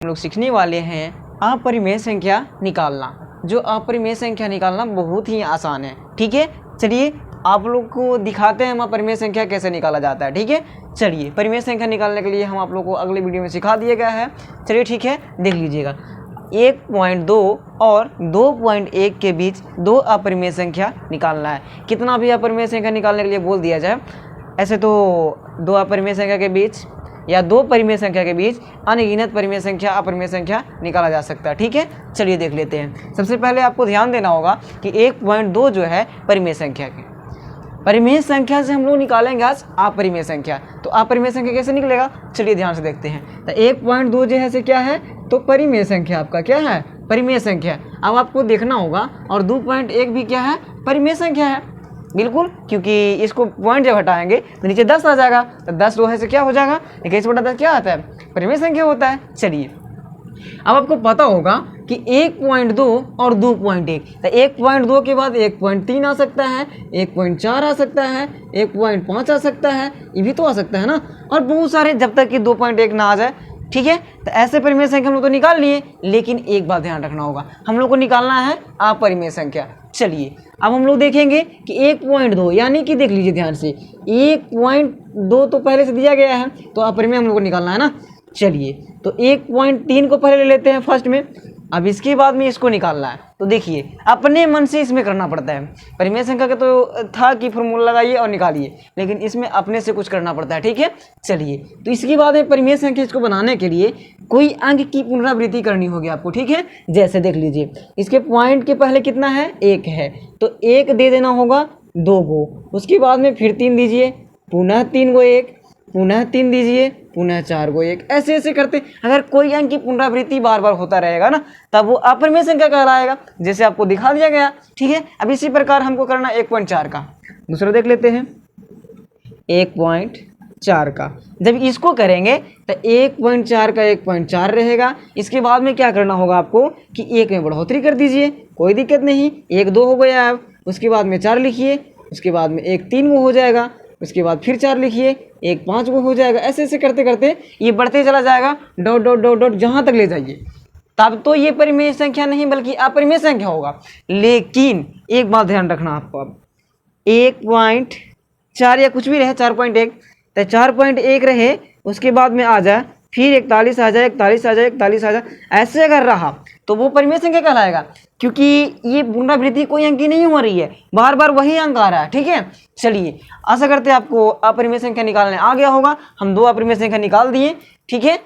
हम लोग सीखने वाले हैं अपरिमेय संख्या निकालना। जो अपरिमेय संख्या निकालना बहुत ही आसान है। ठीक है, चलिए आप लोग को दिखाते हैं हम अपरिमेय संख्या कैसे निकाला जाता है। ठीक है, चलिए परिमेय संख्या निकालने के लिए हम आप लोग को अगले वीडियो में सिखा दिया गया है। चलिए ठीक है, देख लीजिएगा। 1.2 और 2.1 के बीच दो अपरिमेय संख्या निकालना है। कितना भी अपरिमेय संख्या निकालने के लिए बोल दिया जाए, ऐसे तो दो अपरिमेय संख्या के बीच या दो परिमेय संख्या के बीच अनगिनत परिमेय संख्या अपरिमेय संख्या निकाला जा सकता है। ठीक है, चलिए देख लेते हैं। सबसे पहले आपको ध्यान देना होगा कि 1.2 जो है परिमेय संख्या की, परिमेय संख्या से हम लोग निकालेंगे आज अपरिमेय संख्या। तो अपरिमेय संख्या कैसे निकलेगा, चलिए ध्यान से देखते हैं। तो 1.2 जो है से क्या है, तो परिमेय संख्या आपका क्या है, परिमेय संख्या। अब आपको देखना होगा और 2.1 भी क्या है, परिमेय संख्या है। बिल्कुल, क्योंकि इसको पॉइंट जब हटाएंगे तो नीचे 10 आ जाएगा। तो 10 जो है से क्या हो जाएगा, 21/10 क्या आता है, परिमेय संख्या होता है। चलिए अब आपको पता होगा कि 1.2 और 2.1, तो 1.2 के बाद 1.3 आ सकता है, 1.4 आ सकता है, 1.5 आ सकता है, ये भी तो आ सकता है ना, और बहुत सारे, जब तक कि 2.1 ना आ जाए। ठीक है, तो ऐसे परिमेय संख्या हम लोग तो निकाल लिए, लेकिन एक बात ध्यान रखना होगा, हम लोग को निकालना है अपरिमेय संख्या। चलिए अब हम लोग देखेंगे कि 1.2 यानी कि देख लीजिए ध्यान से, 1.2 तो पहले से दिया गया है, तो अपरिमेय हम लोग को निकालना है ना। चलिए तो 1.3 को पहले ले लेते हैं फर्स्ट में, अब इसके बाद में इसको निकालना है। तो देखिए अपने मन से इसमें करना पड़ता है। परिमेय संख्या का तो था कि फॉर्मूला लगाइए और निकालिए, लेकिन इसमें अपने से कुछ करना पड़ता है। ठीक है, चलिए तो इसके बाद में परिमेय संख्या इसको बनाने के लिए कोई अंक की पुनरावृत्ति करनी होगी आपको। ठीक है, जैसे देख लीजिए इसके पॉइंट के पहले कितना है, 1 है, तो 1 दे देना होगा 2 को, उसके बाद में फिर 3 दीजिए, पुनः 3 को 1, पुनः 3 दीजिए, पुनः 4 को 1, ऐसे ऐसे करते अगर कोई अंक की पुनरावृत्ति बार बार होता रहेगा ना, तब वो अपरिमेय संख्या कहलाएगा, जैसे आपको दिखा दिया गया। ठीक है, अब इसी प्रकार हमको करना 1.4 का, दूसरा देख लेते हैं 1.4 का। जब इसको करेंगे तो 1.4 का 1.4 रहेगा। इसके बाद में क्या करना होगा आपको कि 1 में बढ़ोतरी कर दीजिए, कोई दिक्कत नहीं, 1 2 हो गया अब, उसके बाद में 4 लिखिए, उसके बाद में 1 3 वो हो जाएगा, उसके बाद फिर 4 लिखिए, 1 5 वो हो जाएगा। ऐसे ऐसे करते करते ये बढ़ते चला जाएगा, डॉट डॉट डॉट डॉट जहाँ तक ले जाइए, तब तो ये परिमेय संख्या नहीं बल्कि अपरिमेय संख्या होगा। लेकिन एक बात ध्यान रखना आपको, अब 1.4 या कुछ भी रहे, 4.1, तो 4.1 रहे, उसके बाद में आ जाए, फिर 41 आ जाए, 41 आ जाए, 41 आ जाए, ऐसे अगर रहा तो वो परिमेय संख्या कहलाएगा, क्योंकि ये पुनरावृत्ति कोई अंक की नहीं हो रही है, बार बार वही अंक आ रहा है। ठीक है, चलिए आशा करते हैं आपको अपरिमेय संख्या निकालने आ गया होगा। हम दो अपरिमेय संख्या निकाल दिए। ठीक है,